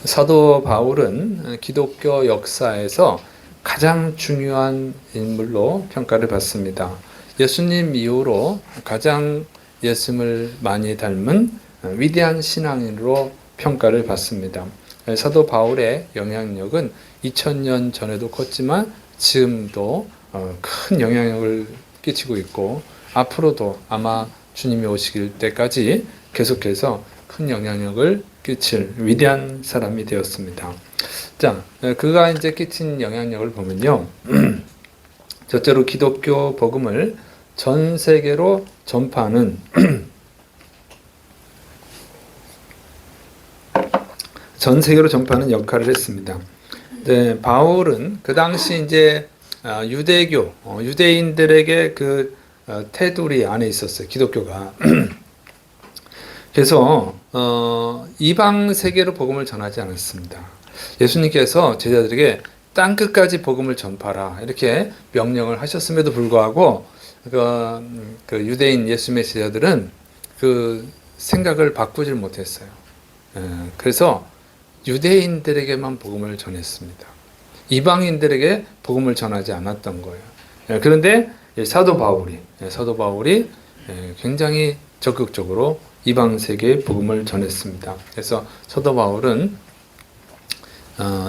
사도 바울은 기독교 역사에서 가장 중요한 인물로 평가를 받습니다. 예수님 이후로 가장 예수님을 많이 닮은 위대한 신앙인으로 평가를 받습니다. 사도 바울의 영향력은 2000년 전에도 컸지만 지금도 큰 영향력을 끼치고 있고 앞으로도 아마 주님이 오시길 때까지 계속해서 큰 영향력을 끼칠 위대한 사람이 되었습니다. 자, 그가 이제 끼친 영향력을 보면요. 첫째로 기독교 복음을 전 세계로 전파하는 전 세계로 전파하는 역할을 했습니다. 네, 바울은 그 당시 이제 유대교, 유대인들에게 그 테두리 안에 있었어요. 기독교가. 그래서 이방 세계로 복음을 전하지 않았습니다. 예수님께서 제자들에게 땅 끝까지 복음을 전파라 이렇게 명령을 하셨음에도 불구하고 그 유대인 예수님의 제자들은 그 생각을 바꾸질 못했어요. 그래서 유대인들에게만 복음을 전했습니다. 이방인들에게 복음을 전하지 않았던 거예요. 그런데 사도 바울이 굉장히 적극적으로 이방 세계에 복음을 전했습니다. 그래서 사도 바울은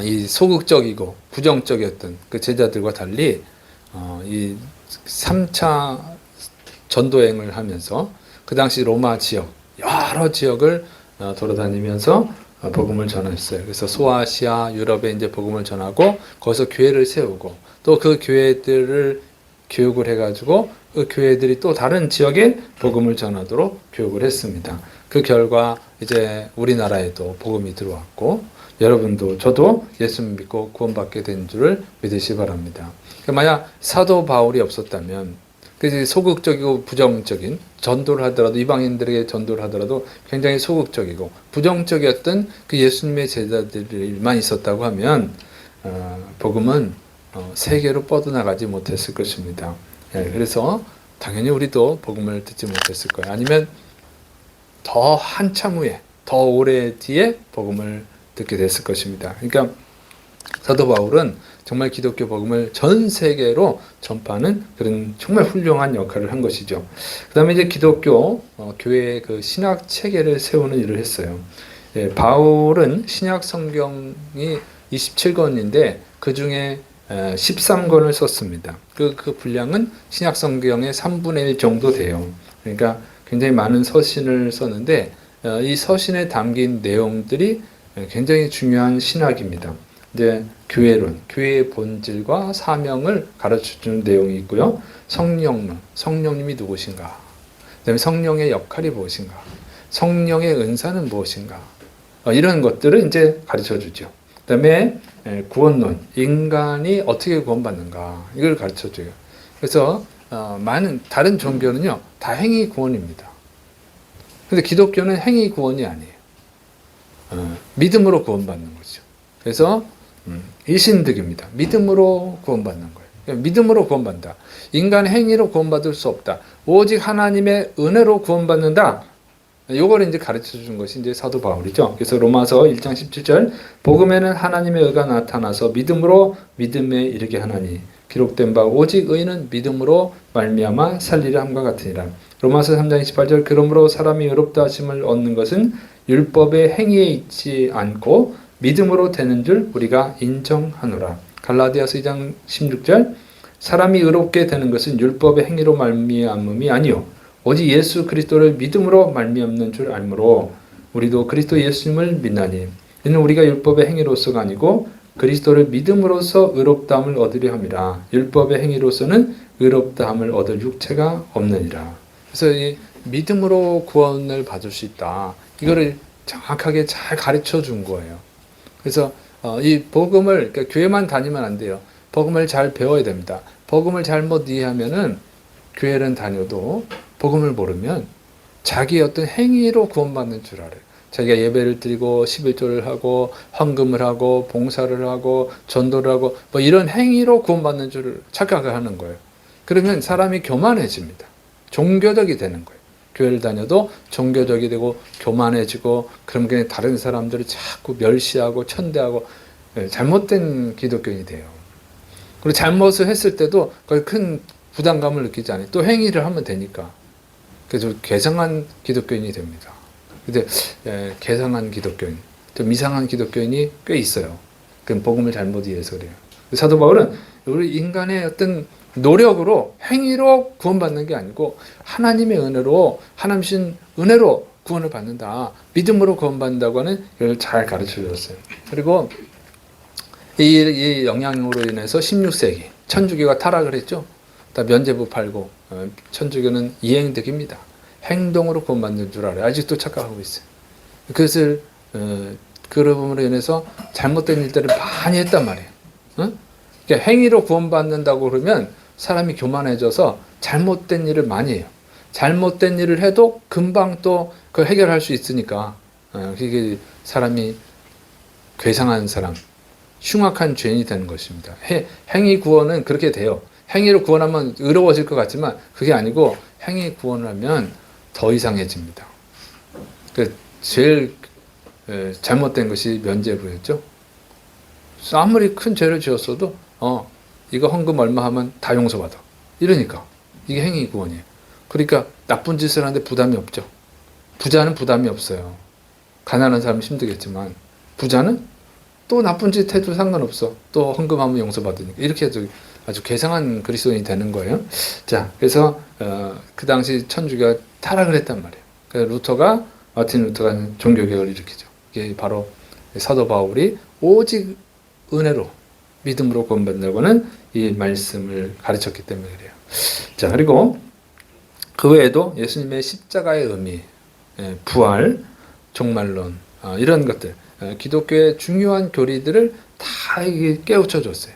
이 소극적이고 부정적이었던 그 제자들과 달리 이 3차 전도행을 하면서 그 당시 로마 지역 여러 지역을 돌아다니면서 복음을 전했어요. 그래서 소아시아, 유럽에 이제 복음을 전하고 거기서 교회를 세우고 또 그 교회들을 교육을 해가지고 그 교회들이 또 다른 지역에 복음을 전하도록 교육을 했습니다. 그 결과 이제 우리나라에도 복음이 들어왔고 여러분도 저도 예수님 믿고 구원받게 된 줄을 믿으시 바랍니다. 만약 사도 바울이 없었다면 그 소극적이고 부정적인 전도를 하더라도 이방인들에게 전도를 하더라도 굉장히 소극적이고 부정적이었던 그 예수님의 제자들만 있었다고 하면 복음은 세계로 뻗어나가지 못했을 것입니다. 그래서 당연히 우리도 복음을 듣지 못했을 거예요. 아니면 더 한참 후에 더 오래 뒤에 복음을 듣게 됐을 것입니다. 그러니까 사도 바울은 정말 기독교 복음을 전 세계로 전파하는 그런 정말 훌륭한 역할을 한 것이죠. 그 다음에 이제 기독교 교회의 그 신학 체계를 세우는 일을 했어요. 바울은 신약 성경이 27권인데 그 중에 13권을 썼습니다. 그 분량은 신약 성경의 3분의 1 정도 돼요. 그러니까 굉장히 많은 서신을 썼는데 이 서신에 담긴 내용들이 굉장히 중요한 신학입니다. 이제 교회론, 교회의 본질과 사명을 가르쳐주는 내용이 있고요. 성령론, 성령님이 누구신가? 그다음에 성령의 역할이 무엇인가? 성령의 은사는 무엇인가? 이런 것들을 이제 가르쳐주죠. 그다음에 구원론, 인간이 어떻게 구원받는가? 이걸 가르쳐줘요. 그래서 많은 다른 종교는요, 다 행위 구원입니다. 근데 기독교는 행위 구원이 아니에요. 믿음으로 구원받는 거죠. 그래서 일신득입니다. 믿음으로 구원받는 거예요. 그러니까 믿음으로 구원받는다. 인간의 행위로 구원받을 수 없다. 오직 하나님의 은혜로 구원받는다. 요걸 이제 가르쳐 준 것이 이제 사도 바울이죠. 그래서 로마서 1장 17절 복음에는 하나님의 의가 나타나서 믿음으로 믿음에 이르게 하나니 기록된 바 오직 의인은 믿음으로 말미암아 살리라 함과 같으니라. 로마서 3장 28절 그러므로 사람이 의롭다 하심을 얻는 것은 율법의 행위에 있지 않고 믿음으로 되는 줄 우리가 인정하노라. 갈라디아서 2장 16절 사람이 의롭게 되는 것은 율법의 행위로 말미암음이 아니요 오직 예수 그리스도를 믿음으로 말미암는 줄 알므로 우리도 그리스도 예수님을 믿나니 이는 우리가 율법의 행위로서가 아니고 그리스도를 믿음으로써 의롭다함을 얻으려 함이라. 율법의 행위로서는 의롭다함을 얻을 육체가 없느니라. 그래서 이 믿음으로 구원을 받을 수 있다. 이거를 정확하게 잘 가르쳐 준 거예요. 그래서 이 복음을 그러니까 교회만 다니면 안 돼요. 복음을 잘 배워야 됩니다. 복음을 잘못 이해하면은 교회는 다녀도 복음을 모르면 자기의 어떤 행위로 구원받는 줄 알아요. 자기가 예배를 드리고 11조를 하고 헌금을 하고 봉사를 하고 전도를 하고 뭐 이런 행위로 구원받는 줄 착각을 하는 거예요. 그러면 사람이 교만해집니다. 종교적이 되는 거예요. 교회를 다녀도 종교적이 되고 교만해지고 그런 게 다른 사람들을 자꾸 멸시하고 천대하고 잘못된 기독교인이 돼요. 그리고 잘못을 했을 때도 거의 큰 부담감을 느끼지 않아요. 또 행위를 하면 되니까. 그래서 개성한 기독교인이 됩니다. 근데 개성한 기독교인, 좀 이상한 기독교인이 꽤 있어요. 그럼 복음을 잘못 이해해서 그래요. 사도 바울은 우리 인간의 어떤 노력으로 행위로 구원받는 게 아니고 하나님의 은혜로 하나님 신 은혜로 구원을 받는다. 믿음으로 구원받는다고 하는 이걸 잘 가르쳐 주셨어요. 그리고 이 영향으로 인해서 16세기 천주교가 타락을 했죠. 다 면죄부 팔고 천주교는 이행득입니다. 행동으로 구원받는 줄 알아요. 아직도 착각하고 있어요. 그것을 그러므로 인해서 잘못된 일들을 많이 했단 말이에요. 응? 그러니까 행위로 구원받는다고 그러면 사람이 교만해져서 잘못된 일을 많이 해요. 잘못된 일을 해도 금방 또 그걸 해결할 수 있으니까 그게 사람이 괴상한 사람, 흉악한 죄인이 되는 것입니다. 행위 구원은 그렇게 돼요. 행위로 구원하면 의로워질 것 같지만 그게 아니고 행위 구원을 하면 더 이상해집니다. 제일 잘못된 것이 면죄부였죠. 아무리 큰 죄를 지었어도 이거 헌금 얼마 하면 다 용서받아. 이러니까 이게 행위 구원이에요. 그러니까 나쁜 짓을 하는데 부담이 없죠. 부자는 부담이 없어요. 가난한 사람은 힘들겠지만 부자는 또 나쁜 짓 해도 상관없어. 또 헌금하면 용서받으니까. 이렇게 해서 아주 괴상한 그리스도인이 되는 거예요. 자, 그래서 그 당시 천주교가 타락을 했단 말이에요. 그래서 마틴 루터가 종교개혁을 일으키죠. 이게 바로 사도 바울이 오직 은혜로 믿음으로 구원받는다고는 이 말씀을 가르쳤기 때문에 그래요. 자, 그리고 그 외에도 예수님의 십자가의 의미, 부활, 종말론 이런 것들 기독교의 중요한 교리들을 다 깨우쳐 줬어요.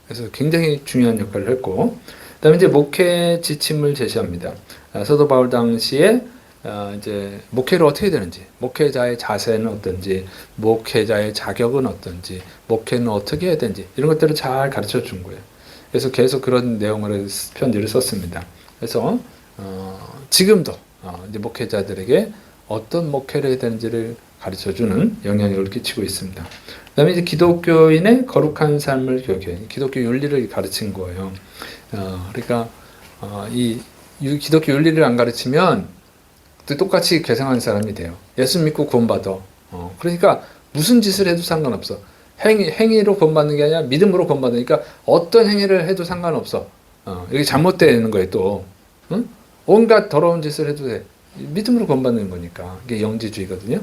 그래서 굉장히 중요한 역할을 했고, 그다음에 이제 목회 지침을 제시합니다. 사도 바울 당시에 이제 목회를 어떻게 해야 되는지, 목회자의 자세는 어떤지, 목회자의 자격은 어떤지, 목회는 어떻게 해야 되는지 이런 것들을 잘 가르쳐 준 거예요. 그래서 계속 그런 내용으로 편지를 썼습니다. 그래서 지금도 이제 목회자들에게 어떤 목회를 해야 되는지를 가르쳐주는 영향력을 끼치고 있습니다. 그 다음에 이제 기독교인의 거룩한 삶을 교육해, 기독교 윤리를 가르친 거예요. 그러니까 이 기독교 윤리를 안 가르치면 똑같이 괴상한 사람이 돼요. 예수 믿고 구원받아. 그러니까 무슨 짓을 해도 상관없어. 행위로 구원받는 게 아니라 믿음으로 구원받으니까 어떤 행위를 해도 상관없어. 이게 잘못되는 거예요 또. 응? 온갖 더러운 짓을 해도 돼. 믿음으로 구원받는 거니까. 이게 영지주의거든요.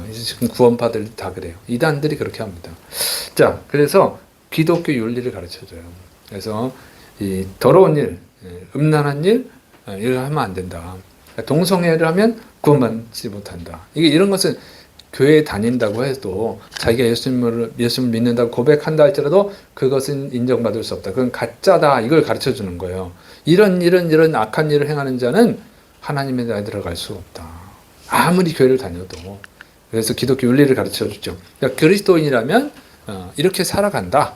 이제 지금 구원파들 다 그래요. 이단들이 그렇게 합니다. 자, 그래서 기독교 윤리를 가르쳐줘요. 그래서 이 더러운 일, 음란한 일, 이걸 하면 안 된다. 동성애를 하면 구원받지 못한다. 이런 것은 교회에 다닌다고 해도 자기가 예수님을 믿는다고 고백한다 할지라도 그것은 인정받을 수 없다. 그건 가짜다. 이걸 가르쳐 주는 거예요. 이런 악한 일을 행하는 자는 하나님의 나라에 들어갈 수 없다. 아무리 교회를 다녀도. 그래서 기독교 윤리를 가르쳐 주죠. 그러니까 그리스도인이라면 이렇게 살아간다.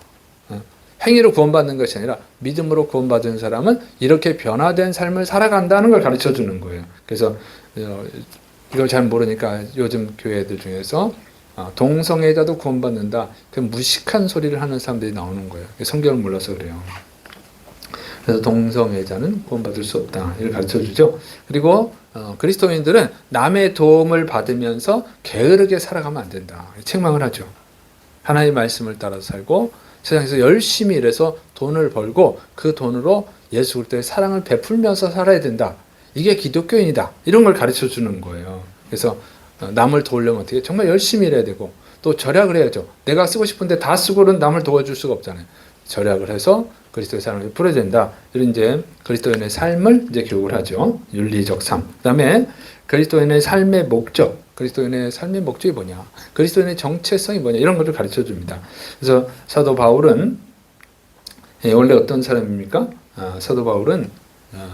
행위로 구원받는 것이 아니라 믿음으로 구원받은 사람은 이렇게 변화된 삶을 살아간다는 걸 가르쳐 주는 거예요. 그래서 이걸 잘 모르니까 요즘 교회들 중에서 동성애자도 구원받는다. 그 무식한 소리를 하는 사람들이 나오는 거예요. 성경을 몰라서 그래요. 그래서 동성애자는 구원받을 수 없다. 이걸 가르쳐 주죠. 그리고 그리스도인들은 남의 도움을 받으면서 게으르게 살아가면 안 된다. 책망을 하죠. 하나님의 말씀을 따라서 살고 세상에서 열심히 일해서 돈을 벌고 그 돈으로 예수 그리스도의 사랑을 베풀면서 살아야 된다. 이게 기독교인이다. 이런 걸 가르쳐 주는 거예요. 그래서 남을 도우려면 어떻게? 정말 열심히 일해야 되고 또 절약을 해야죠. 내가 쓰고 싶은데 다 쓰고는 남을 도와줄 수가 없잖아요. 절약을 해서 그리스도의 사랑을 베풀어야 된다. 이런 이제 그리스도인의 삶을 이제 교육을 하죠. 윤리적 삶. 그다음에 그리스도인의 삶의 목적. 그리스도인의 삶의 목적이 뭐냐? 그리스도인의 정체성이 뭐냐? 이런 것을 가르쳐 줍니다. 그래서 사도 바울은 원래 어떤 사람입니까? 사도 바울은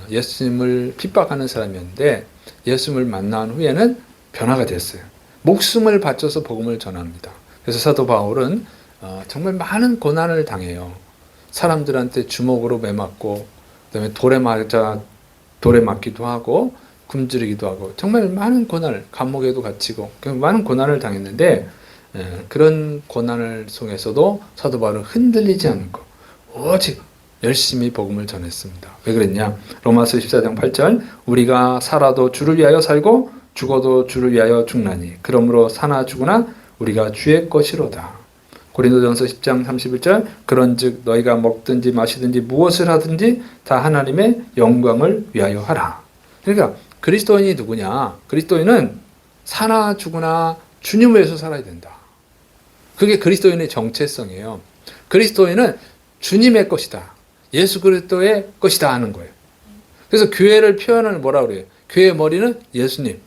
예수님을 핍박하는 사람이었는데 예수님을 만난 후에는 변화가 됐어요. 목숨을 바쳐서 복음을 전합니다. 그래서 사도 바울은 정말 많은 고난을 당해요. 사람들한테 주먹으로 매맞고 그다음에 돌에 맞기도 하고 굶주리기도 하고 정말 많은 고난을 감옥에도 갇히고 많은 고난을 당했는데 그런 고난을 속에서도 사도 바울은 흔들리지 않고 오직 열심히 복음을 전했습니다. 왜 그랬냐? 로마서 14장 8절 우리가 살아도 주를 위하여 살고 죽어도 주를 위하여 죽나니 그러므로 사나 죽으나 우리가 주의 것이로다. 고린도전서 10장 31절 그런즉 너희가 먹든지 마시든지 무엇을 하든지 다 하나님의 영광을 위하여 하라. 그러니까 그리스도인이 누구냐? 그리스도인은 사나 죽으나 주님을 위해서 살아야 된다. 그게 그리스도인의 정체성이에요. 그리스도인은 주님의 것이다. 예수 그리스도의 것이다 하는 거예요. 그래서 교회를 표현을 뭐라고 그래요? 교회의 머리는 예수님.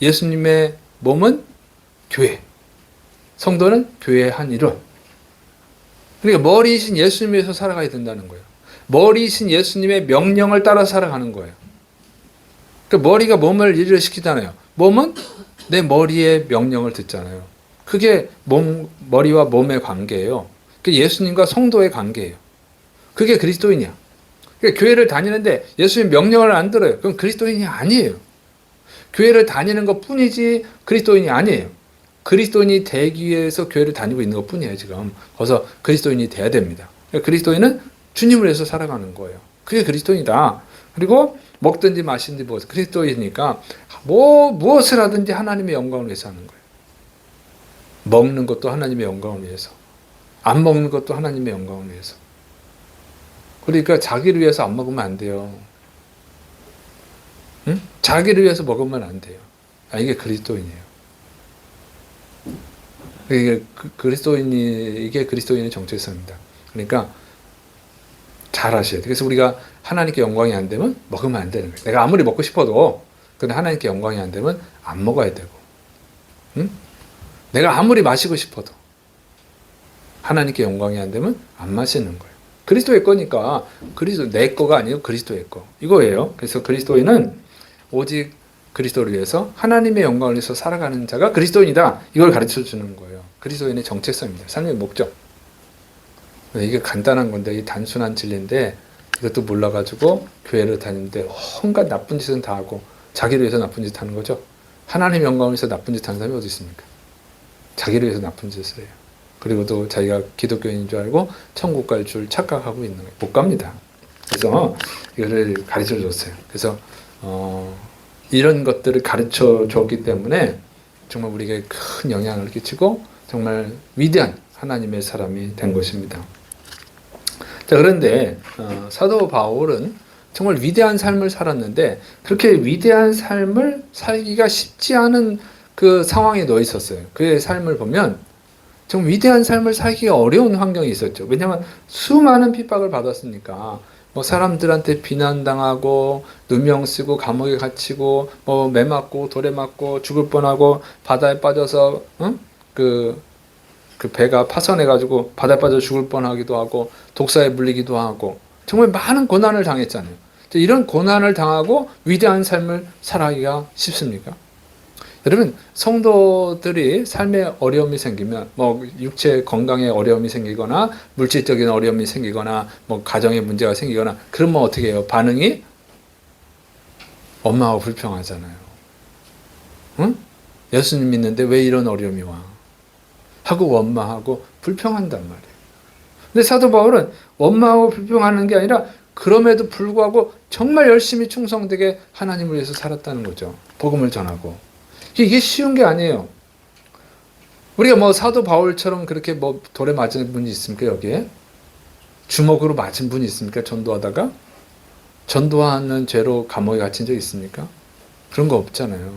예수님의 몸은 교회. 성도는 교회의 한 일원. 그러니까 머리이신 예수님 위해서 살아가야 된다는 거예요. 머리이신 예수님의 명령을 따라 살아가는 거예요. 그러니까 머리가 몸을 일을 시키잖아요. 몸은 내 머리의 명령을 듣잖아요. 그게 머리와 몸의 관계예요. 그게 예수님과 성도의 관계예요. 그게 그리스도인이야. 그러니까 교회를 다니는데 예수님 명령을 안 들어요. 그럼 그리스도인이 아니에요. 교회를 다니는 것 뿐이지 그리스도인이 아니에요. 그리스도인이 되기 위해서 교회를 다니고 있는 것 뿐이에요, 지금. 그래서 그리스도인이 돼야 됩니다. 그러니까 그리스도인은 주님을 위해서 살아가는 거예요. 그게 그리스도인이다. 그리고 먹든지 마시든지 무엇, 그리스도이니까 무엇을 하든지 하나님의 영광을 위해서 하는 거예요. 먹는 것도 하나님의 영광을 위해서. 안 먹는 것도 하나님의 영광을 위해서. 그러니까 자기를 위해서 안 먹으면 안 돼요. 응? 자기를 위해서 먹으면 안 돼요. 이게 그리스도인이에요. 이게 그리스도인의 정체성입니다. 그러니까 잘 아셔야 돼요. 그래서 우리가 하나님께 영광이 안 되면 먹으면 안 되는 거예요. 내가 아무리 먹고 싶어도 근데 하나님께 영광이 안 되면 안 먹어야 되고, 응? 내가 아무리 마시고 싶어도 하나님께 영광이 안 되면 안 마시는 거예요. 그리스도의 거니까 그리스도 내 거가 아니고 그리스도의 거 이거예요. 그래서 그리스도인은 오직 그리스도를 위해서 하나님의 영광을 위해서 살아가는 자가 그리스도인이다. 이걸 가르쳐 주는 거예요. 그리스도인의 정체성입니다. 삶의 목적. 이게 간단한 건데 이 단순한 진리인데 이것도 몰라가지고 교회를 다니는데 온갖 나쁜 짓은 다 하고 자기를 위해서 나쁜 짓 하는 거죠. 하나님 영광을 위해서 나쁜 짓 하는 사람이 어디 있습니까? 자기를 위해서 나쁜 짓을 해요. 그리고 또 자기가 기독교인인 줄 알고 천국 갈 줄 착각하고 있는 거예요. 못 갑니다. 그래서 이거를 가르쳐 줬어요. 그래서 이런 것들을 가르쳐 줬기 때문에 정말 우리에게 큰 영향을 끼치고 정말 위대한 하나님의 사람이 된 것입니다. 자, 그런데 사도 바울은 정말 위대한 삶을 살았는데 그렇게 위대한 삶을 살기가 쉽지 않은 그 상황에 놓여 있었어요. 그의 삶을 보면 정말 위대한 삶을 살기가 어려운 환경이 있었죠. 왜냐하면 수많은 핍박을 받았으니까 뭐 사람들한테 비난당하고 누명 쓰고 감옥에 갇히고 뭐 매 맞고 돌에 맞고 죽을 뻔하고 바다에 빠져서 그 배가 파손해가지고 바다에 빠져 죽을 뻔하기도 하고 독사에 물리기도 하고 정말 많은 고난을 당했잖아요. 이런 고난을 당하고 위대한 삶을 살아가기가 쉽습니까? 여러분, 성도들이 삶에 어려움이 생기면 뭐 육체 건강에 어려움이 생기거나 물질적인 어려움이 생기거나 뭐 가정에 문제가 생기거나 그러면 어떻게 해요? 반응이 엄마하고 불평하잖아요. 응? 예수님 믿는데 왜 이런 어려움이 와? 하고 원망하고 불평한단 말이에요. 근데 사도 바울은 원망하고 불평하는 게 아니라 그럼에도 불구하고 정말 열심히 충성되게 하나님을 위해서 살았다는 거죠. 복음을 전하고. 이게 쉬운 게 아니에요. 우리가 뭐 사도 바울처럼 그렇게 뭐 돌에 맞은 분이 있습니까, 여기에? 주먹으로 맞은 분이 있습니까, 전도하다가? 전도하는 죄로 감옥에 갇힌 적 있습니까? 그런 거 없잖아요.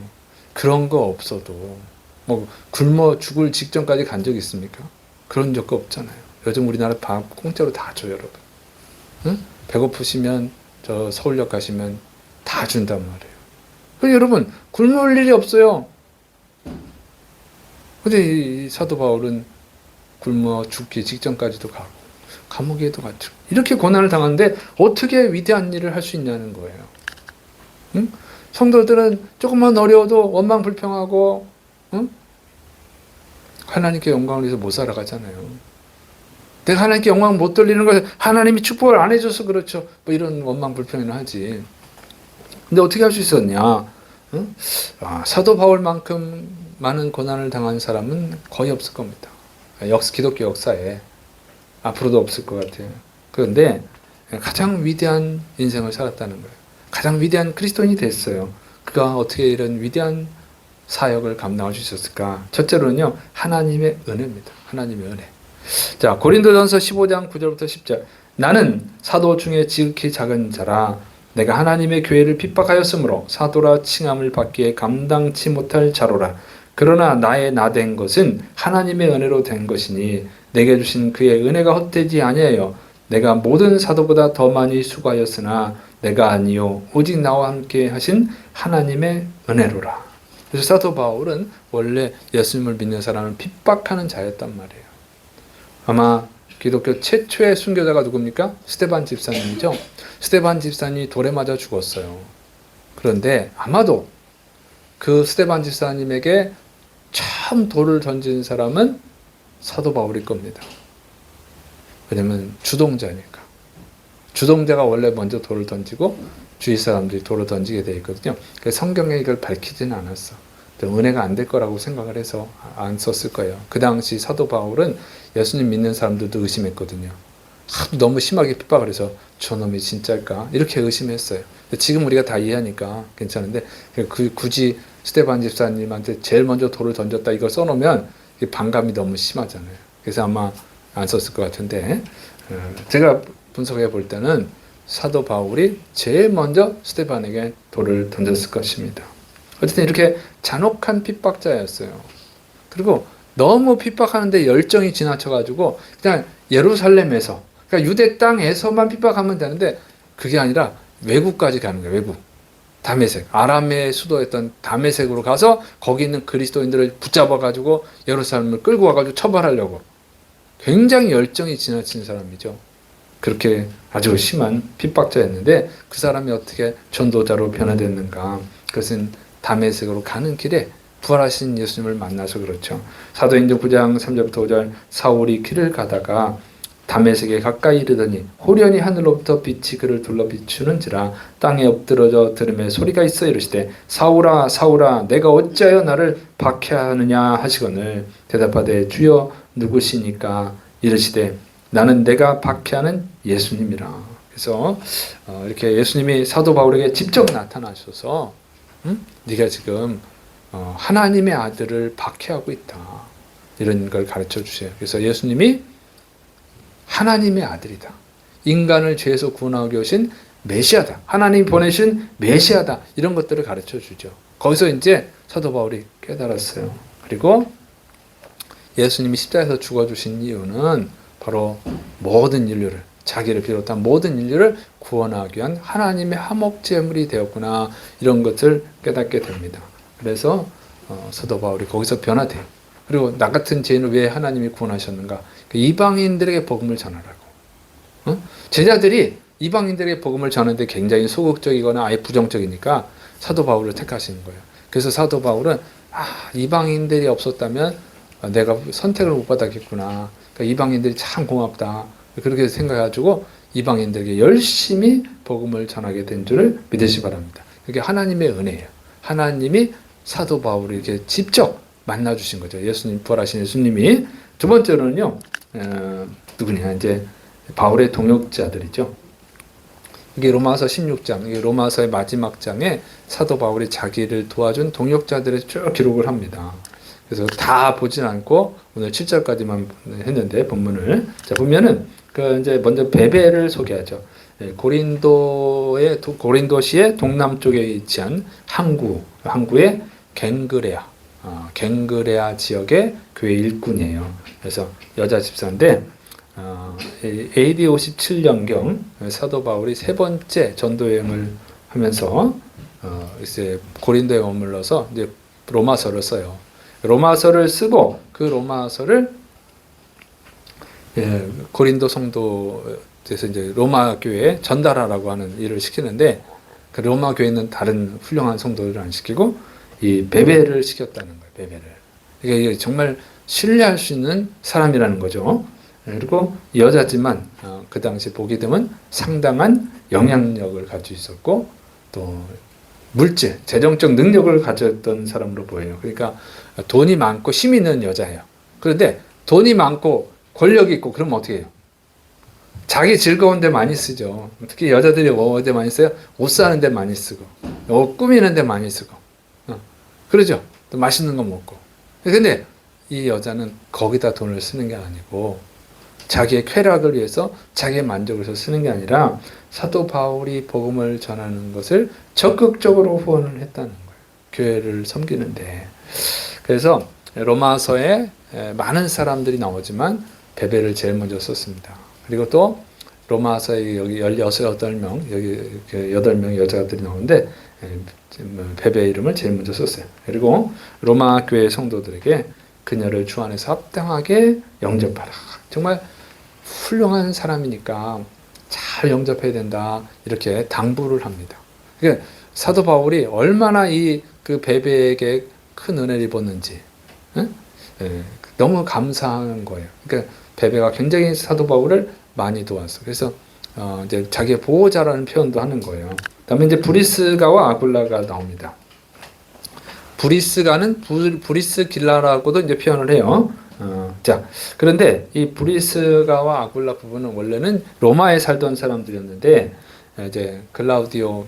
그런 거 없어도 뭐 굶어 죽을 직전까지 간 적 있습니까? 그런 적도 없잖아요. 요즘 우리나라 밥 공짜로 다 줘요, 여러분. 응? 배고프시면 저 서울역 가시면 다 준단 말이에요. 그래서 여러분 굶을 일이 없어요. 근데 이 사도 바울은 굶어 죽기 직전까지도 가고 감옥에도 갇히고 이렇게 고난을 당하는데 어떻게 위대한 일을 할 수 있냐는 거예요. 응? 성도들은 조금만 어려워도 원망 불평하고 응? 하나님께 영광을 위해서 못 살아가잖아요. 내가 하나님께 영광 못 돌리는 것은 하나님이 축복을 안 해줘서 그렇죠. 뭐 이런 원망 불평이나 하지. 근데 어떻게 할 수 있었냐? 응? 사도 바울만큼 많은 고난을 당한 사람은 거의 없을 겁니다. 기독교 역사에 앞으로도 없을 것 같아요. 그런데 가장 위대한 인생을 살았다는 거예요. 가장 위대한 그리스도인이 됐어요. 그가 어떻게 이런 위대한 사역을 감당할 수 있었을까? 첫째로는요, 하나님의 은혜입니다. 하나님의 은혜. 자, 고린도전서 15장 9절부터 10절. 나는 사도 중에 지극히 작은 자라 내가 하나님의 교회를 핍박하였으므로 사도라 칭함을 받기에 감당치 못할 자로라. 그러나 나의 나된 것은 하나님의 은혜로 된 것이니 내게 주신 그의 은혜가 헛되지 아니하여 내가 모든 사도보다 더 많이 수고하였으나 내가 아니요 오직 나와 함께 하신 하나님의 은혜로라. 그래서 사도 바울은 원래 예수님을 믿는 사람을 핍박하는 자였단 말이에요. 아마 기독교 최초의 순교자가 누굽니까? 스데반 집사님이죠. 스데반 집사님이 돌에 맞아 죽었어요. 그런데 아마도 그 스데반 집사님에게 처음 돌을 던진 사람은 사도 바울일 겁니다. 왜냐면 주동자니까. 주동자가 원래 먼저 돌을 던지고 주위 사람들이 돌을 던지게 되어 있거든요. 성경에 이걸 밝히지는 않았어. 은혜가 안 될 거라고 생각을 해서 안 썼을 거예요. 그 당시 사도 바울은 예수님 믿는 사람들도 의심했거든요. 너무 심하게 핍박을 해서 저놈이 진짜일까? 이렇게 의심했어요. 근데 지금 우리가 다 이해하니까 괜찮은데 굳이 스데반 집사님한테 제일 먼저 돌을 던졌다 이걸 써놓으면 반감이 너무 심하잖아요. 그래서 아마 안 썼을 것 같은데 제가 분석해 볼 때는 사도 바울이 제일 먼저 스데반에게 돌을 던졌을 것입니다. 어쨌든 이렇게 잔혹한 핍박자였어요. 그리고 너무 핍박하는데 열정이 지나쳐가지고 그냥 예루살렘에서, 그러니까 유대 땅에서만 핍박하면 되는데 그게 아니라 외국까지 가는 거예요. 외국. 다메섹, 아람의 수도였던 다메섹으로 가서 거기 있는 그리스도인들을 붙잡아가지고 예루살렘을 끌고 와가지고 처벌하려고. 굉장히 열정이 지나친 사람이죠. 그렇게 아주 심한 핍박자였는데 그 사람이 어떻게 전도자로 변화됐는가? 그것은 다메섹으로 가는 길에 부활하신 예수님을 만나서 그렇죠. 사도행전 9장 3절부터 5절. 사울이 길을 가다가 다메섹에 가까이 이르더니 호련히 하늘로부터 빛이 그를 둘러 비추는지라 땅에 엎드러져 들음에 소리가 있어 이르시되 사울아 사울아 내가 어찌하여 나를 박해하느냐 하시거늘 대답하되 주여 누구시니까 이르시되 나는 내가 박해하는 예수님이라. 그래서 이렇게 예수님이 사도 바울에게 직접 나타나셔서 네가 지금 하나님의 아들을 박해하고 있다. 이런 걸 가르쳐 주세요. 그래서 예수님이 하나님의 아들이다. 인간을 죄에서 구원하기 오신 메시아다. 하나님이 보내신 메시아다. 이런 것들을 가르쳐 주죠. 거기서 이제 사도 바울이 깨달았어요. 그리고 예수님이 십자가에서 죽어주신 이유는 바로 모든 인류를, 자기를 비롯한 모든 인류를 구원하기 위한 하나님의 화목제물이 되었구나. 이런 것을 깨닫게 됩니다. 그래서 사도 바울이 거기서 변화돼요. 그리고 나 같은 죄인을 왜 하나님이 구원하셨는가? 이방인들에게 복음을 전하라고. 제자들이 이방인들에게 복음을 전하는데 굉장히 소극적이거나 아예 부정적이니까 사도 바울을 택하시는 거예요. 그래서 사도 바울은 이방인들이 없었다면 내가 선택을 못 받았겠구나. 그러니까 이방인들이 참 고맙다. 그렇게 생각해가지고 이방인들에게 열심히 복음을 전하게 된 줄을 믿으시 바랍니다. 그게 하나님의 은혜예요. 하나님이 사도 바울을 이렇게 직접 만나주신 거죠. 예수님, 부활하신 예수님이. 두 번째로는요, 누구냐, 이제 바울의 동역자들이죠. 이게 로마서 16장, 이게 로마서의 마지막 장에 사도 바울이 자기를 도와준 동역자들을 쭉 기록을 합니다. 그래서 다 보진 않고 오늘 7절까지만 했는데 본문을. 자, 보면은 이제 먼저 베베를 소개하죠. 고린도시의 동남쪽에 위치한 항구의 갱그레아 지역의 교회 일꾼이에요. 그래서 여자 집사인데 AD 57년경 사도 바울이 세 번째 전도 여행을 하면서 이제 고린도에 머물러서 이제 로마서를 써요. 로마서를 쓰고 그 로마서를 고린도 성도에서 이제 로마 교회에 전달하라고 하는 일을 시키는데 그 로마 교회는 다른 훌륭한 성도들을 안 시키고 이 베베를 시켰다는 거예요. 베베를. 이게 정말 신뢰할 수 있는 사람이라는 거죠. 그리고 여자지만 그 당시 보게 되면 상당한 영향력을 가지고 있었고 또 물질, 재정적 능력을 가졌던 사람으로 보여요. 그러니까 돈이 많고 힘 있는 여자예요. 그런데 돈이 많고 권력이 있고 그러면 어떻게 해요? 자기 즐거운 데 많이 쓰죠. 특히 여자들이 어디 많이 써요? 옷 사는 데 많이 쓰고, 옷 꾸미는 데 많이 쓰고. 그러죠. 또 맛있는 거 먹고. 근데 이 여자는 거기다 돈을 쓰는 게 아니고 자기의 쾌락을 위해서 자기의 만족을 위해서 쓰는 게 아니라 사도 바울이 복음을 전하는 것을 적극적으로 후원을 했다는 거예요. 교회를 섬기는데. 그래서 로마서에 많은 사람들이 나오지만 베베를 제일 먼저 썼습니다. 그리고 또 로마서에 여기 16명, 여기 8명 여자들이 나오는데 베베의 이름을 제일 먼저 썼어요. 그리고 로마 교회 성도들에게 그녀를 주 안에서 합당하게 영접하라. 정말 훌륭한 사람이니까 잘 영접해야 된다. 이렇게 당부를 합니다. 그러니까 사도 바울이 얼마나 그 베베에게 큰 은혜를 입었는지 너무 감사한 거예요. 그러니까 베베가 굉장히 사도 바울을 많이 도왔어. 그래서 이제 자기의 보호자라는 표현도 하는 거예요. 그다음에 이제 브리스가와 아굴라가 나옵니다. 브리스가는 브리스길라라고도 이제 표현을 해요. 자, 그런데 이 브리스가와 아굴라 부부는 원래는 로마에 살던 사람들이었는데 이제 글라우디오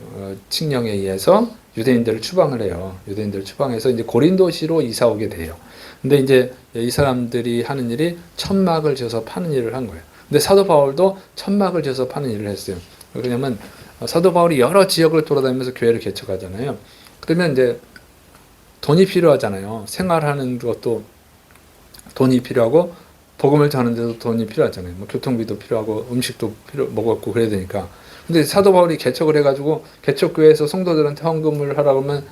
칙령에 의해서 유대인들을 추방을 해요. 유대인들을 추방해서 이제 고린도시로 이사 오게 돼요. 근데 이제 이 사람들이 하는 일이 천막을 지어서 파는 일을 한 거예요. 근데 사도 바울도 천막을 지어서 파는 일을 했어요. 왜냐면 사도 바울이 여러 지역을 돌아다니면서 교회를 개척하잖아요. 그러면 이제 돈이 필요하잖아요. 생활하는 것도 돈이 필요하고 복음을 전하는데도 돈이 필요하잖아요. 뭐 교통비도 필요하고 음식도 먹었고 그래야 되니까. 근데 사도 바울이 개척을 해가지고 개척교회에서 성도들한테 헌금을 하라고 하면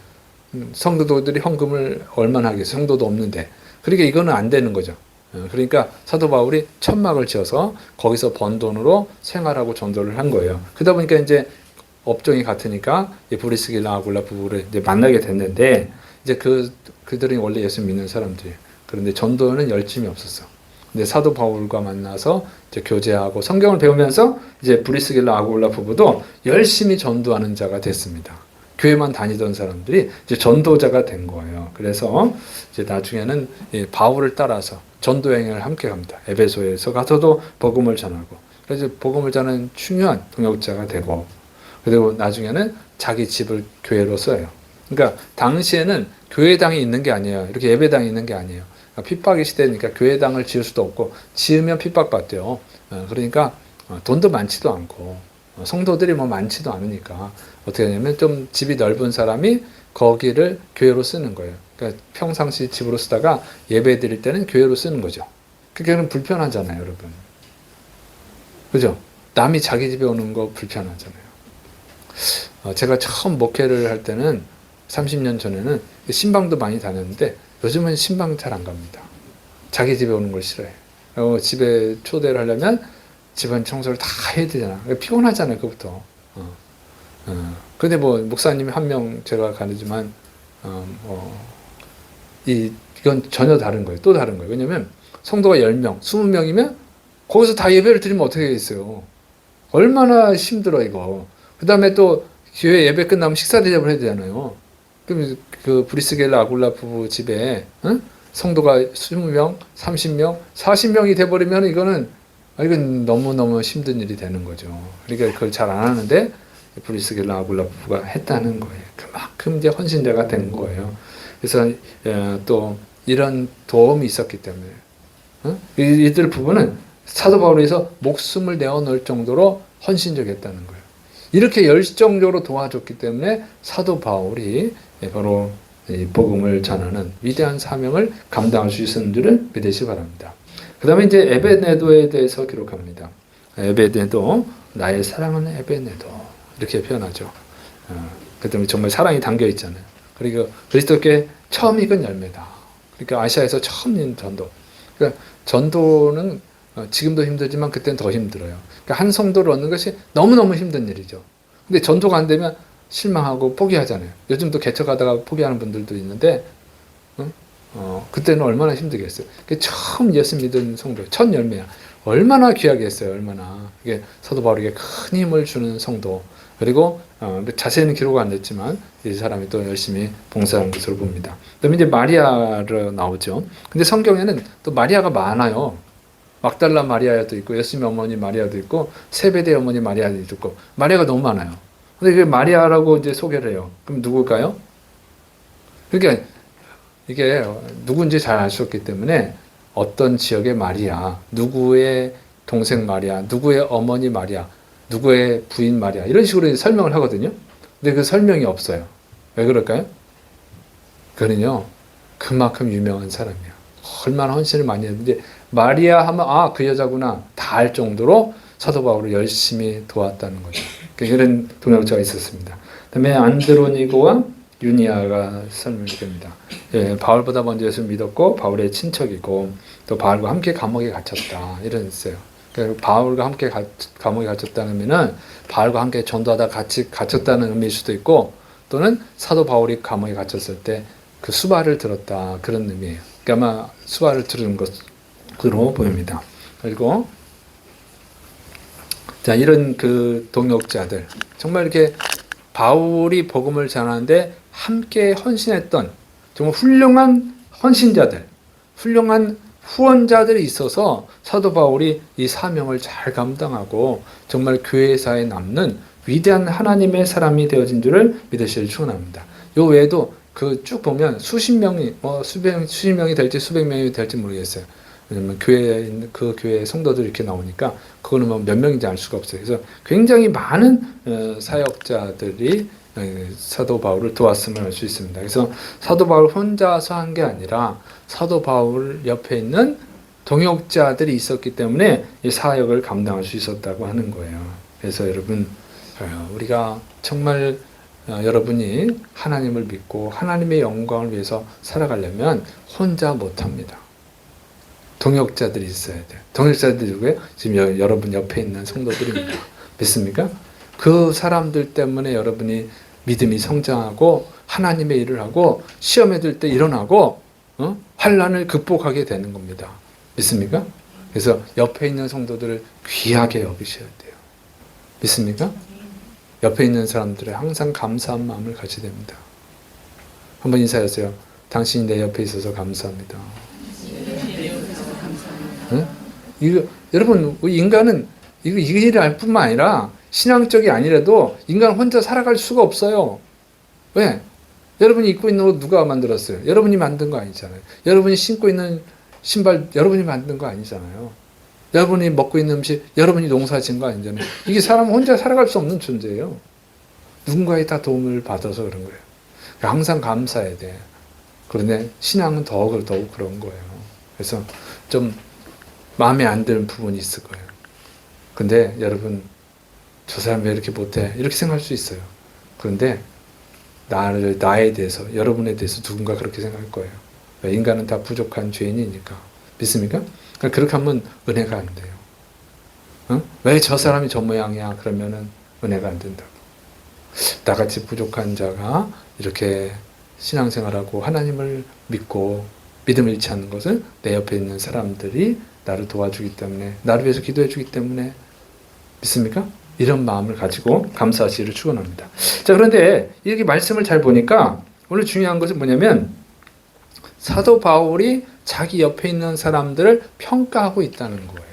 성도들이 헌금을 얼마나 하겠어요? 성도도 없는데. 그러니까 이거는 안 되는 거죠. 그러니까 사도 바울이 천막을 지어서 거기서 번 돈으로 생활하고 전도를 한 거예요. 그러다 보니까 이제 업종이 같으니까 브리스길라 아굴라 부부를 이제 만나게 됐는데 이제 그들이 원래 예수 믿는 사람들이에요. 그런데 전도는 열심이 없었어. 근데 사도 바울과 만나서 이제 교제하고 성경을 배우면서 이제 브리스길라 아굴라 부부도 열심히 전도하는 자가 됐습니다. 교회만 다니던 사람들이 이제 전도자가 된 거예요. 그래서 이제 나중에는 바울을 따라서 전도 여행을 함께 갑니다. 에베소에서 가서도 복음을 전하고, 그래서 복음을 전하는 중요한 동역자가 되고, 그리고 나중에는 자기 집을 교회로 써요. 그러니까 당시에는 교회당이 있는 게 아니에요. 이렇게 예배당이 있는 게 아니에요. 핍박의 시대니까 교회당을 지을 수도 없고 지으면 핍박받대요. 그러니까 돈도 많지도 않고 성도들이 뭐 많지도 않으니까 어떻게 하냐면 좀 집이 넓은 사람이 거기를 교회로 쓰는 거예요. 그러니까 평상시 집으로 쓰다가 예배 드릴 때는 교회로 쓰는 거죠. 그게는 불편하잖아요, 여러분. 그죠? 남이 자기 집에 오는 거 불편하잖아요. 제가 처음 목회를 할 때는 30년 전에는 신방도 많이 다녔는데 요즘은 신방 잘 안 갑니다. 자기 집에 오는 걸 싫어해. 집에 초대를 하려면 집안 청소를 다 해야 되잖아. 피곤하잖아요, 그부터. 근데 뭐 목사님이 한 명 제가 가르지만 이건 전혀 다른 거예요. 또 다른 거예요. 왜냐면 성도가 10명, 20명이면 거기서 다 예배를 드리면 어떻게 되겠어요? 얼마나 힘들어 이거. 그 다음에 또 교회 예배 끝나면 식사 대접을 해야 되잖아요. 그럼 그 브리스겔라 아굴라 부부 집에 성도가 20명, 30명, 40명이 돼버리면 이건 너무너무 힘든 일이 되는 거죠. 그러니까 그걸 잘 안 하는데 브리스겔라 아굴라 부부가 했다는 거예요. 그만큼 이제 헌신자가 된 거예요. 그래서 또 이런 도움이 있었기 때문에 이들 부부는 사도 바울에서 목숨을 내어놓을 정도로 헌신적이었다는 거예요. 이렇게 열정적으로 도와줬기 때문에 사도 바울이 바로 복음을 전하는 위대한 사명을 감당할 수 있었는 줄을 믿으시기 바랍니다. 그 다음에 이제 에베네도에 대해서 기록합니다. 에베네도, 나의 사랑하는 에베네도 이렇게 표현하죠. 그 때문에 정말 사랑이 담겨 있잖아요. 그리고 그리스도께 처음 익은 열매다. 그러니까 아시아에서 처음 익은 전도. 그러니까 전도는 지금도 힘들지만 그때는 더 힘들어요. 그러니까 한 성도를 얻는 것이 너무너무 힘든 일이죠. 근데 전도가 안 되면 실망하고 포기하잖아요. 요즘도 개척하다가 포기하는 분들도 있는데 그때는 얼마나 힘들겠어요. 처음 예수 믿은 성도, 첫 열매야. 얼마나 귀하게 했어요. 얼마나. 이게 사도 바울에게 큰 힘을 주는 성도. 그리고 근데 자세히는 기록 안 됐지만 이 사람이 또 열심히 봉사한 것으로 봅니다. 그다음에 이제 마리아로 나오죠. 근데 성경에는 또 마리아가 많아요. 막달라 마리아도 있고 예수님의 어머니 마리아도 있고 세베대 어머니 마리아도 있고 마리아가 너무 많아요. 근데 이게 마리아라고 이제 소개를 해요. 그럼 누굴까요? 그러니까 이게 누군지 잘 알 수 없기 때문에 어떤 지역의 마리아, 누구의 동생 마리아, 누구의 어머니 마리아, 누구의 부인 마리아 이런 식으로 설명을 하거든요. 근데 그 설명이 없어요. 왜 그럴까요? 그는요 그만큼 유명한 사람이야. 얼마나 헌신을 많이 했는데 마리아 하면 아 그 여자구나 다 알 정도로 사도 바울을 열심히 도왔다는 거죠. 이런 동역자가 있었습니다. 그다음에 안드로니고와 유니아가 설명이 됩니다. 예, 바울보다 먼저 예수를 믿었고 바울의 친척이고 또 바울과 함께 감옥에 갇혔다 이런 있어요. 그러니까 바울과 함께 감옥에 갇혔다는 의미는 바울과 함께 전도하다 같이 갇혔다는 의미일 수도 있고 또는 사도 바울이 감옥에 갇혔을 때 그 수발을 들었다 그런 의미예요. 그러니까 아마 수발을 들은 것으로 보입니다. 그리고 자 이런 그 동역자들 정말 이렇게 바울이 복음을 전하는데 함께 헌신했던 정말 훌륭한 헌신자들, 훌륭한 후원자들이 있어서 사도 바울이 이 사명을 잘 감당하고 정말 교회사에 남는 위대한 하나님의 사람이 되어진 줄을 믿으시길 축원합니다. 요 외에도 그 쭉 보면 수십 명이 수십 명이 될지 수백 명이 될지 모르겠어요. 왜냐면 교회에 있는 그 교회 성도들이 이렇게 나오니까 그거는 뭐 몇 명인지 알 수가 없어요. 그래서 굉장히 많은 사역자들이 사도 바울을 도왔음을 알 수 있습니다. 그래서 사도 바울 혼자서 한 게 아니라 사도 바울 옆에 있는 동역자들이 있었기 때문에 이 사역을 감당할 수 있었다고 하는 거예요. 그래서 여러분 우리가 정말 여러분이 하나님을 믿고 하나님의 영광을 위해서 살아가려면 혼자 못합니다. 동역자들이 있어야 돼요. 동역자들이 누구예요? 지금 여러분 옆에 있는 성도들입니다. 믿습니까? 그 사람들 때문에 여러분이 믿음이 성장하고 하나님의 일을 하고 시험에 들 때 일어나고 환난을 극복하게 되는 겁니다. 믿습니까? 그래서 옆에 있는 성도들을 귀하게 여기셔야 돼요. 믿습니까? 옆에 있는 사람들의 항상 감사한 마음을 가지게 됩니다. 한번 인사하세요. 당신이 내 옆에 있어서 감사합니다. 응? 여러분 인간은 이 일을 할 뿐만 아니라 신앙적이 아니라도 인간 혼자 살아갈 수가 없어요. 왜? 여러분이 입고 있는 옷 누가 만들었어요? 여러분이 만든 거 아니잖아요. 여러분이 신고 있는 신발 여러분이 만든 거 아니잖아요. 여러분이 먹고 있는 음식 여러분이 농사진 거 아니잖아요. 이게 사람 혼자 살아갈 수 없는 존재예요. 누군가의 다 도움을 받아서 그런 거예요. 항상 감사해야 돼. 그런데 신앙은 더욱 그런 거예요. 그래서 좀 마음에 안 드는 부분이 있을 거예요. 근데 여러분 저 사람 왜 이렇게 못해? 이렇게 생각할 수 있어요. 그런데 나에 대해서 여러분에 대해서 누군가 그렇게 생각할 거예요. 인간은 다 부족한 죄인이니까. 믿습니까? 그렇게 하면 은혜가 안 돼요. 왜 저 사람이 저 모양이야? 그러면은 은혜가 안 된다고. 나같이 부족한 자가 이렇게 신앙생활하고 하나님을 믿고 믿음을 잃지 않는 것은 내 옆에 있는 사람들이 나를 도와주기 때문에 나를 위해서 기도해 주기 때문에 믿습니까? 이런 마음을 가지고 감사하시기를 축원합니다. 자, 그런데 이렇게 말씀을 잘 보니까 오늘 중요한 것은 뭐냐면 사도 바울이 자기 옆에 있는 사람들을 평가하고 있다는 거예요.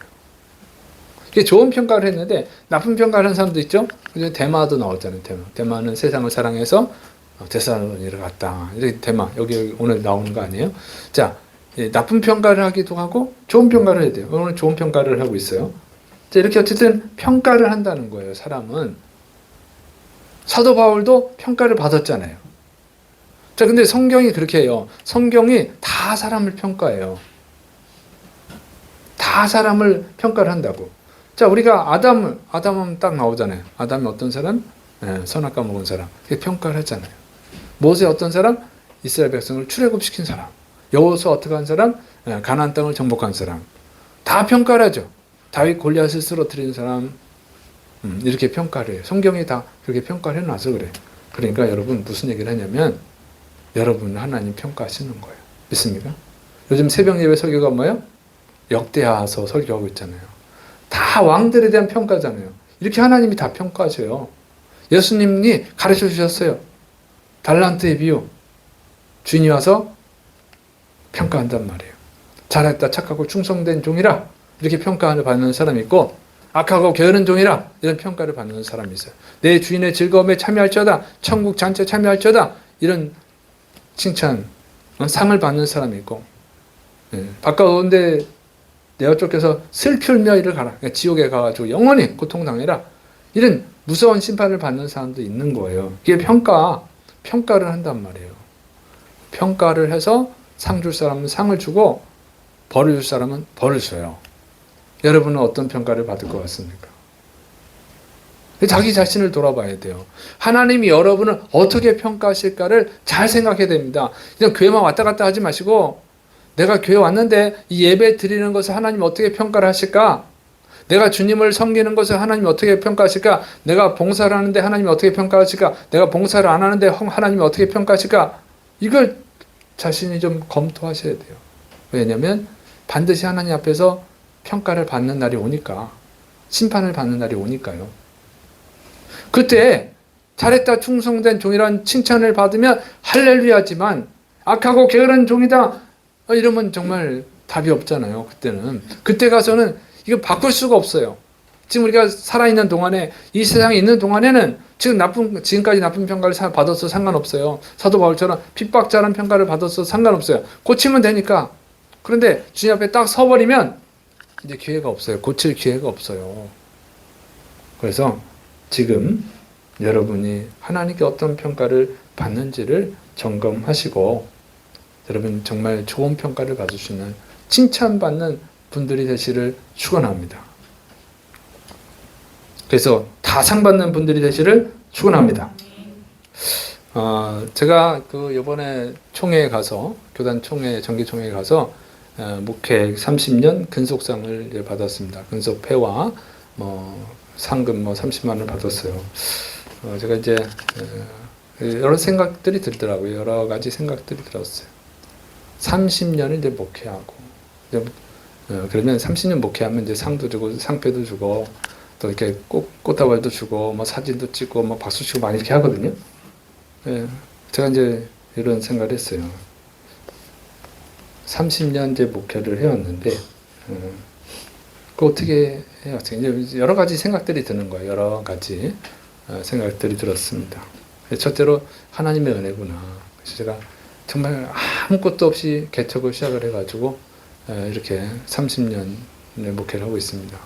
이게 좋은 평가를 했는데 나쁜 평가를 한 사람도 있죠. 대마도 나왔잖아요. 대마는 세상을 사랑해서 데살로니가를 갔다. 대마 여기 오늘 나오는 거 아니에요? 자, 나쁜 평가를 하기도 하고 좋은 평가를 해야 돼요. 오늘 좋은 평가를 하고 있어요. 자, 이렇게 어쨌든 평가를 한다는 거예요. 사람은 사도 바울도 평가를 받았잖아요. 자, 근데 성경이 그렇게 해요. 성경이 다 사람을 평가해요. 다 사람을 평가를 한다고. 자, 우리가 아담은 딱 나오잖아요. 아담이 어떤 사람? 선악과 먹은 사람. 평가를 했잖아요. 모세 어떤 사람? 이스라엘 백성을 출애굽시킨 사람. 여호수아 어떻게 한 사람? 가나안 땅을 정복한 사람. 다 평가를 하죠. 다윗 골리앗을 쓰러뜨린 사람. 이렇게 평가를 해요. 성경이 다 그렇게 평가를 해놔서 그래. 그러니까 여러분 무슨 얘기를 하냐면 여러분 하나님 평가하시는 거예요. 믿습니까? 요즘 새벽 예배 설교가 뭐예요? 역대하서 설교하고 있잖아요. 다 왕들에 대한 평가잖아요. 이렇게 하나님이 다 평가하셔요. 예수님이 가르쳐 주셨어요. 달란트의 비유. 주인이 와서 평가한단 말이에요. 잘했다, 착하고 충성된 종이라 이렇게 평가를 받는 사람이 있고, 악하고 게으른 종이라 이런 평가를 받는 사람이 있어요. 내 주인의 즐거움에 참여할지어다, 천국 잔치에 참여할지어다, 이런 칭찬, 상을 받는 사람이 있고, 바깥가운데 내가 쫓겨서 슬피 울며 이를 가라, 지옥에 가가지고 영원히 고통당해라, 이런 무서운 심판을 받는 사람도 있는 거예요. 이게 평가를 한단 말이에요. 평가를 해서 상 줄 사람은 상을 주고 벌을 줄 사람은 벌을 줘요. 여러분은 어떤 평가를 받을 것 같습니까? 자기 자신을 돌아봐야 돼요. 하나님이 여러분을 어떻게 평가하실까를 잘 생각해야 됩니다. 그냥 교회만 왔다 갔다 하지 마시고, 내가 교회 왔는데 이 예배 드리는 것을 하나님 어떻게 평가를 하실까? 내가 주님을 섬기는 것을 하나님 어떻게 평가하실까? 내가 봉사를 하는데 하나님 어떻게 평가하실까? 내가 봉사를 안 하는데 하나님 어떻게 평가하실까? 이걸 자신이 좀 검토하셔야 돼요. 왜냐하면 반드시 하나님 앞에서 평가를 받는 날이 오니까, 심판을 받는 날이 오니까요. 그때 잘했다, 충성된 종이라는 칭찬을 받으면 할렐루야지만, 악하고 게으른 종이다 이러면 정말 답이 없잖아요. 그때 가서는 이거 바꿀 수가 없어요. 지금 우리가 살아있는 동안에, 이 세상에 있는 동안에는 지금까지 나쁜 평가를 받아서 상관없어요. 사도 바울처럼 핍박자라는 평가를 받아서 상관없어요. 고치면 되니까. 그런데 주님 앞에 딱 서버리면 이제 기회가 없어요. 고칠 기회가 없어요. 그래서 지금 여러분이 하나님께 어떤 평가를 받는지를 점검하시고, 여러분 정말 좋은 평가를 받으시는, 칭찬받는 분들이 되시를 축원합니다. 그래서 다 상 받는 분들이 되시를 축원합니다. 제가 이번에 총회에 가서, 교단 총회, 정기 총회에 가서 목회 30년 근속상을 받았습니다. 근속패와 상금 30만 원을 받았어요. 제가 이제 여러 생각들이 들더라고요. 여러 가지 생각들이 들었어요. 30년을 이제 목회하고, 그러면 30년 목회하면 이제 상도 주고 상패도 주고 또 이렇게 꽃다발도 주고 사진도 찍고 박수 치고 많이 이렇게 하거든요. 제가 이제 이런 생각을 했어요. 30년 이제 목회를 해왔는데, 어떻게 해요? 이제 여러 가지 생각들이 드는 거예요. 여러 가지 생각들이 들었습니다. 첫째로 하나님의 은혜구나. 그래서 제가 정말 아무것도 없이 개척을 시작을 해가지고 이렇게 30년의 목회를 하고 있습니다.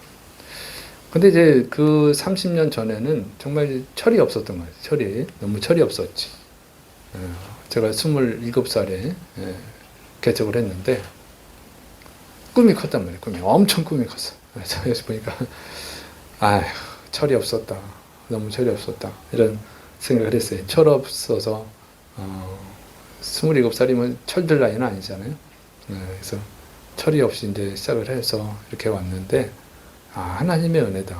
근데 이제 그 30년 전에는 정말 철이 없었던 거예요. 너무 철이 없었지. 제가 27살에 개척을 했는데 꿈이 컸단 말이에요. 엄청 꿈이 컸어. 그래서 보니까 철이 없었다. 너무 철이 없었다. 이런 생각을 했어요. 철 없어서 27살이면 철들 나이는 아니잖아요. 그래서 철이 없이 이제 시작을 해서 이렇게 왔는데, 하나님의 은혜다.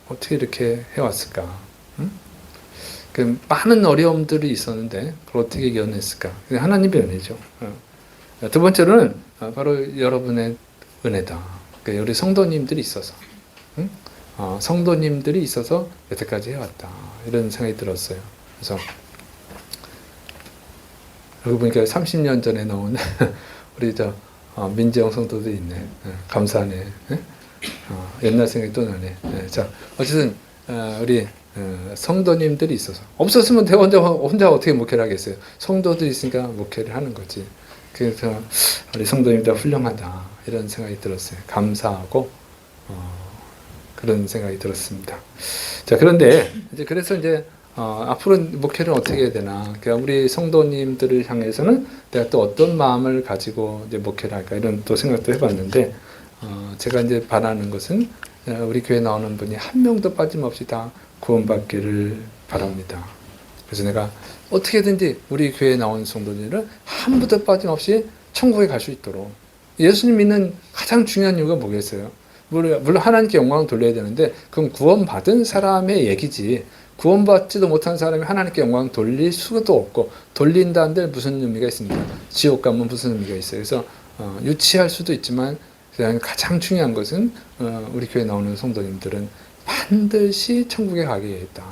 어떻게 이렇게 해왔을까? 응? 많은 어려움들이 있었는데 그걸 어떻게 이겨냈을까? 하나님의 은혜죠. 두 번째로는 바로 여러분의 은혜다. 우리 성도님들이 있어서, 응? 성도님들이 있어서 여태까지 해왔다. 이런 생각이 들었어요. 그래서 여기 보니까 30년 전에 나온 우리 민재영 성도도 있네. 감사하네. 옛날 생각이 또 나네. 자, 어쨌든 우리 성도님들이 있어서, 없었으면 혼자 어떻게 목회를 하겠어요. 성도들이 있으니까 목회를 하는 거지. 그래서 우리 성도님들 훌륭하다, 이런 생각이 들었어요. 감사하고 그런 생각이 들었습니다. 자, 그런데 그래서 앞으로 목회를 어떻게 해야 되나? 그러니까 우리 성도님들을 향해서는 내가 또 어떤 마음을 가지고 이제 목회를 할까, 이런 또 생각도 해봤는데, 제가 이제 바라는 것은 우리 교회 나오는 분이 한 명도 빠짐없이 다 구원받기를 바랍니다. 그래서 내가 어떻게든지 우리 교회에 나온 성도들을 한 분도 빠짐없이 천국에 갈 수 있도록, 예수님 믿는 가장 중요한 이유가 뭐겠어요? 물론 하나님께 영광을 돌려야 되는데, 그건 구원받은 사람의 얘기지, 구원받지도 못한 사람이 하나님께 영광을 돌릴 수도 없고, 돌린다는데 무슨 의미가 있습니까? 지옥 가면 무슨 의미가 있어요? 그래서 유치할 수도 있지만 가장 중요한 것은 우리 교회 나오는 성도님들은 반드시 천국에 가게 있다.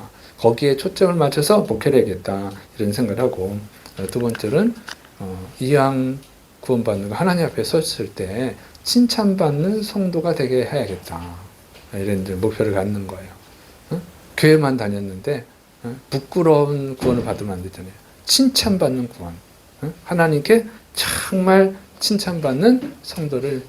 거기에 초점을 맞춰서 목회를 해야겠다 이런 생각을 하고, 두 번째는 이왕 구원받는 거 하나님 앞에 섰을 때 칭찬받는 성도가 되게 해야겠다 이런 이제 목표를 갖는 거예요. 교회만 다녔는데 부끄러운 구원을 받으면 안 되잖아요. 칭찬받는 구원, 하나님께 정말 칭찬받는 성도를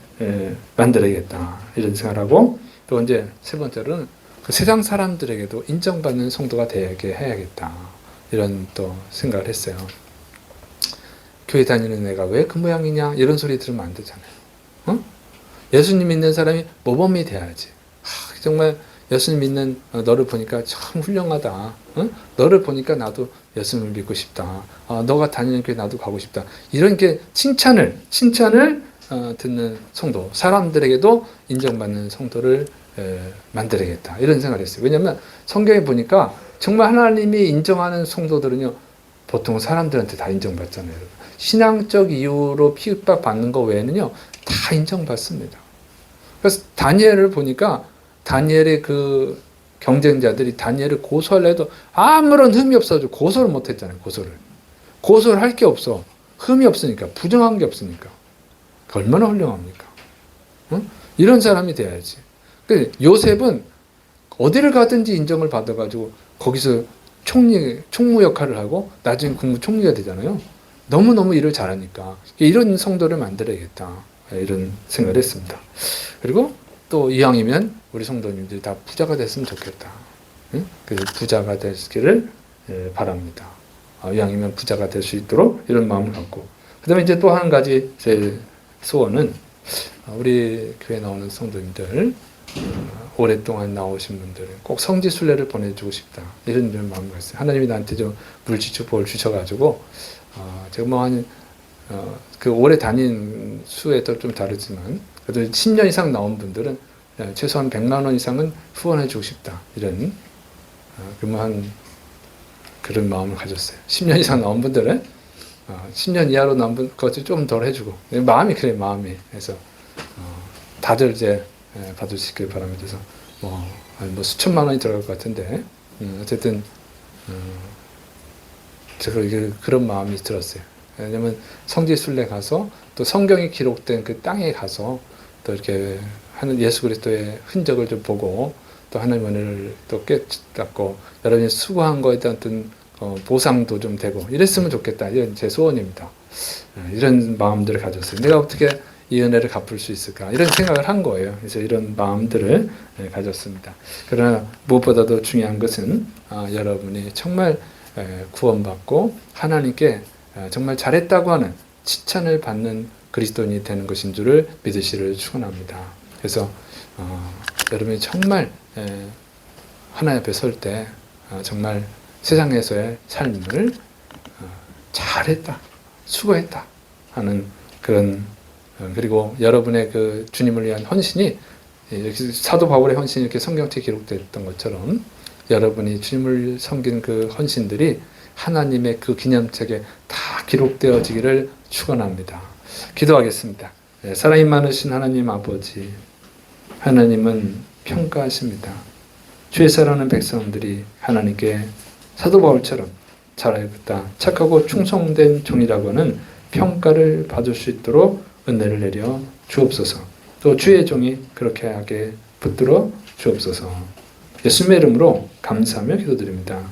만들어야겠다 이런 생각을 하고, 또 이제 세 번째로는 그 세상 사람들에게도 인정받는 성도가 되게 해야겠다 이런 또 생각을 했어요. 교회 다니는 애가 왜 그 모양이냐 이런 소리 들으면 안 되잖아요. 예수님 믿는 사람이 모범이 돼야지. 정말 예수님 믿는 너를 보니까 참 훌륭하다. 너를 보니까 나도 예수님을 믿고 싶다. 너가 다니는 교회 나도 가고 싶다. 이런 게 칭찬을 듣는 성도, 사람들에게도 인정받는 성도를 만들어야겠다 이런 생각을 했어요. 왜냐하면 성경에 보니까 정말 하나님이 인정하는 성도들은요, 보통 사람들한테 다 인정받잖아요. 신앙적 이유로 핍박받는 거 외에는요 다 인정받습니다. 그래서 다니엘을 보니까 다니엘의 그 경쟁자들이 다니엘을 고소하려 해도 아무런 흠이 없어가지고 고소를 못했잖아요. 고소를 할 게 없어. 흠이 없으니까, 부정한 게 없으니까. 얼마나 훌륭합니까? 이런 사람이 돼야지. 요셉은 어디를 가든지 인정을 받아가지고 거기서 총무 역할을 하고 나중에 국무총리가 되잖아요. 너무너무 일을 잘하니까 이런 성도를 만들어야겠다 이런 생각을 했습니다. 그리고 또 이왕이면 우리 성도님들이 다 부자가 됐으면 좋겠다. 그래서 부자가 되시기를 바랍니다. 이왕이면 부자가 될 수 있도록 이런 마음을 갖고, 그 다음에 이제 또 한 가지 제 소원은 우리 교회 나오는 성도님들, 오랫동안 나오신 분들은 꼭 성지순례를 보내주고 싶다 이런 마음을 갖어요. 하나님이 나한테 좀 물지축 복을 주셔가지고 제가 그 오래 다닌 수에 또 좀 다르지만 그래도 10년 이상 나온 분들은 최소한 100만 원 이상은 후원해 주고 싶다 이런 그런 마음을 가졌어요. 10년 이상 나온 분들은 10년 이하로 나온 분 그것도 좀 덜 해주고, 마음이 그래, 마음이. 그래서 다들 이제 받으시길 바랍니다. 그래서 뭐 수천만 원이 들어갈 것 같은데 어쨌든 제가 그런 마음이 들었어요. 왜냐면 성지순례 가서 또 성경이 기록된 그 땅에 가서 또 이렇게 하는 예수 그리스도의 흔적을 좀 보고 또 하나님 은혜를 또 깨닫고 여러분이 수고한 거에 대한 어떤 보상도 좀 되고 이랬으면 좋겠다. 이런 제 소원입니다. 이런 마음들을 가졌어요. 내가 어떻게 이 은혜를 갚을 수 있을까 이런 생각을 한 거예요. 그래서 이런 마음들을 가졌습니다. 그러나 무엇보다도 중요한 것은 여러분이 정말 구원받고 하나님께 정말 잘했다고 하는 칭찬을 받는 그리스도인이 되는 것인 줄을 믿으시기를 축원합니다. 그래서 여러분이 정말 하나님 앞에 설 때 정말 세상에서의 삶을 잘했다, 수고했다 하는 그런, 그리고 여러분의 그 주님을 위한 헌신이 사도 바울의 헌신이 이렇게 성경책에 기록됐던 것처럼 여러분이 주님을 섬긴 그 헌신들이 하나님의 그 기념책에 다 기록되어지기를 축원합니다. 기도하겠습니다. 사랑이 많으신 하나님 아버지, 하나님은 평가하십니다. 주의 사랑하는 백성들이 하나님께 사도 바울처럼 잘하였다, 착하고 충성된 종이라고 하는 평가를 받을 수 있도록 은혜를 내려 주옵소서. 또 주의 종이 그렇게 하게 붙들어 주옵소서. 예수님의 이름으로 감사하며 기도드립니다.